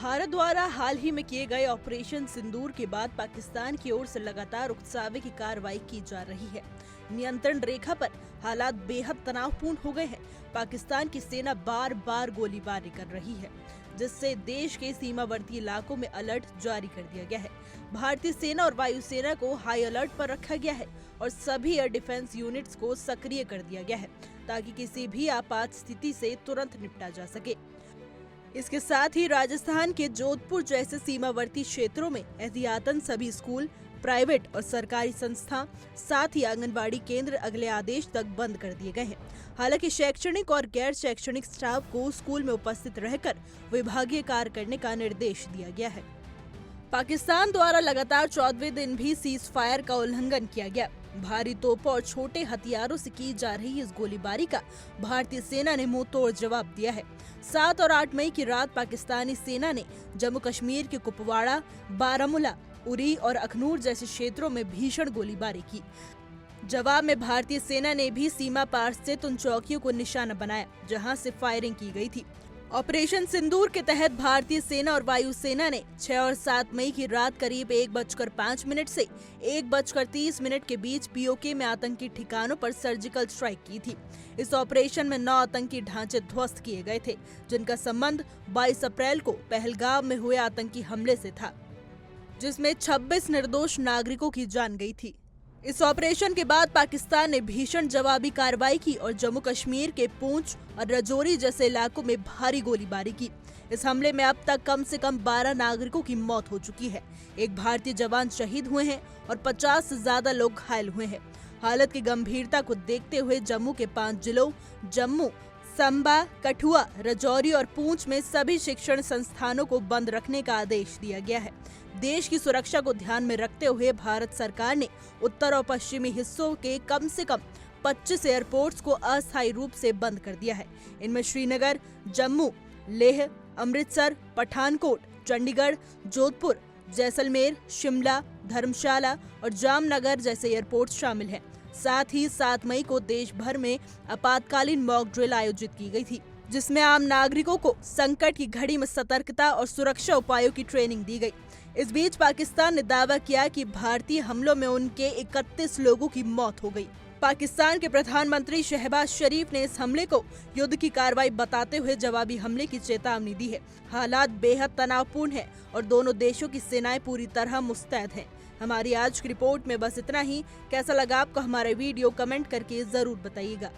भारत द्वारा हाल ही में किए गए ऑपरेशन सिंदूर के बाद पाकिस्तान की ओर से लगातार उकसावे की कार्रवाई की जा रही है। नियंत्रण रेखा पर हालात बेहद तनावपूर्ण हो गए हैं। पाकिस्तान की सेना बार बार गोलीबारी कर रही है, जिससे देश के सीमावर्ती इलाकों में अलर्ट जारी कर दिया गया है। भारतीय सेना और वायुसेना को हाई अलर्ट पर रखा गया है और सभी एयर डिफेंस यूनिट्स को सक्रिय कर दिया गया है ताकि किसी भी आपात स्थिति से तुरंत निपटा जा सके। इसके साथ ही राजस्थान के जोधपुर जैसे सीमावर्ती क्षेत्रों में एहतियातन सभी स्कूल, प्राइवेट और सरकारी संस्था, साथ ही आंगनबाड़ी केंद्र अगले आदेश तक बंद कर दिए गए हैं। हालांकि शैक्षणिक और गैर शैक्षणिक स्टाफ को स्कूल में उपस्थित रहकर विभागीय कार्य करने का निर्देश दिया गया है। पाकिस्तान द्वारा लगातार 14वें दिन भी सीज फायर का उल्लंघन किया गया। भारी तोपों और छोटे हथियारों से की जा रही इस गोलीबारी का भारतीय सेना ने मुंह तोड़ जवाब दिया है। 7 और 8 मई की रात पाकिस्तानी सेना ने जम्मू कश्मीर के कुपवाड़ा, बारामूला, उरी और अखनूर जैसे क्षेत्रों में भीषण गोलीबारी की। जवाब में भारतीय सेना ने भी सीमा पार स्थित उन चौकियों को निशाना बनाया जहां से फायरिंग की गई थी। ऑपरेशन सिंदूर के तहत भारतीय सेना और वायुसेना ने 6 और 7 मई की रात करीब 1:05 से 1:30 के बीच पीओके में आतंकी ठिकानों पर सर्जिकल स्ट्राइक की थी। इस ऑपरेशन में 9 आतंकी ढांचे ध्वस्त किए गए थे, जिनका संबंध 22 अप्रैल को पहलगाम में हुए आतंकी हमले से था, जिसमें 26 निर्दोष नागरिकों की जान गई थी। इस ऑपरेशन के बाद पाकिस्तान ने भीषण जवाबी कार्रवाई की और जम्मू कश्मीर के पूंछ और राजौरी जैसे इलाकों में भारी गोलीबारी की। इस हमले में अब तक कम से कम 12 नागरिकों की मौत हो चुकी है। एक भारतीय जवान शहीद हुए हैं और 50 से ज्यादा लोग घायल हुए हैं। हालत की गंभीरता को देखते हुए जम्मू के 5 जिलों जम्मू, संबा, कठुआ, राजौरी और पूंछ में सभी शिक्षण संस्थानों को बंद रखने का आदेश दिया गया है। देश की सुरक्षा को ध्यान में रखते हुए भारत सरकार ने उत्तर और पश्चिमी हिस्सों के कम से कम 25 एयरपोर्ट्स को अस्थायी रूप से बंद कर दिया है। इनमें श्रीनगर, जम्मू, लेह, अमृतसर, पठानकोट, चंडीगढ़, जोधपुर, जैसलमेर, शिमला, धर्मशाला और जामनगर जैसे एयरपोर्ट शामिल हैं। साथ ही 7 मई को देश भर में आपातकालीन मॉक ड्रिल आयोजित की गई थी, जिसमें आम नागरिकों को संकट की घड़ी में सतर्कता और सुरक्षा उपायों की ट्रेनिंग दी गई। इस बीच पाकिस्तान ने दावा किया कि भारतीय हमलों में उनके 31 लोगों की मौत हो गई। पाकिस्तान के प्रधानमंत्री शहबाज शरीफ ने इस हमले को युद्ध की कार्रवाई बताते हुए जवाबी हमले की चेतावनी दी है। हालात बेहद तनावपूर्ण है और दोनों देशों की सेनाएं पूरी तरह मुस्तैद हैं। हमारी आज की रिपोर्ट में बस इतना ही। कैसा लगा आपको हमारा वीडियो, कमेंट करके जरूर बताइएगा।